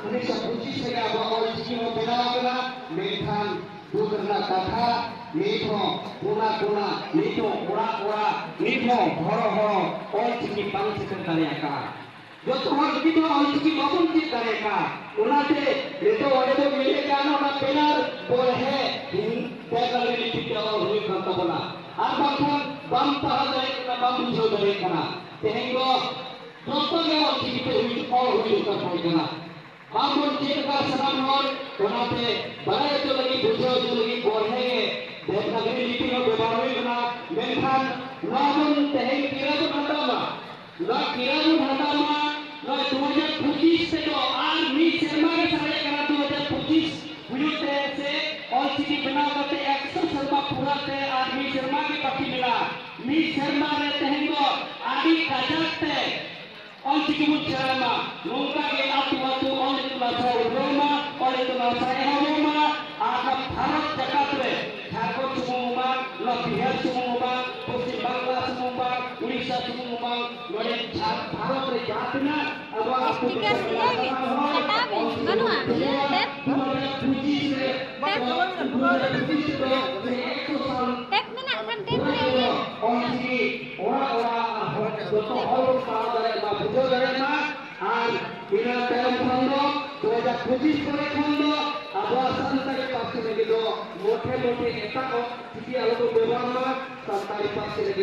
1925 lagi abu Olchiki mau benaw kena menkan bukarna kata nito kuna nito ora nito horo Olchiki bangsikan kareka joto hor begitu Olchiki babun cik kareka unate nito wale to mile kana na benar boleh bekal ini tidak hui kata bola arbangkan bam tahadai kana bam bujo dari kana tehenggo joto ge Olchiki te hui kata kana मामूल check का सलाम और उन्होंने बड़े तो लगी बुझो जो लगी बोलने देवनागरी लिपि में व्यवहार हुई बना मेंखान नामुन तहें किरा तो घटामा ना किरा तो घटामा ना 2025 से तो आर मी शर्मा के सारे करा 2025 बुझते से Olchiki बना करते 100 शर्मा पूरा से आर मी शर्मा के पक्की मिला मी शर्मा रहते हैं तो आदि काजते Olchiki मुझे nungka ke atu oleh itu bahasa Roma, oleh itu bahasa Roma, anak Bharat jagat le, Jharkhand semua, Bihar semua, Pashchim Bangla semua, Odisha semua, oleh Bharat le jatna, अब आपको Bila dalam khando 2025 করে খন্ড আবহাওয়া সরকারি পক্ষ থেকে মোটে নেতা ও সিটি আলো ব্যবহার সরকারি পক্ষ থেকে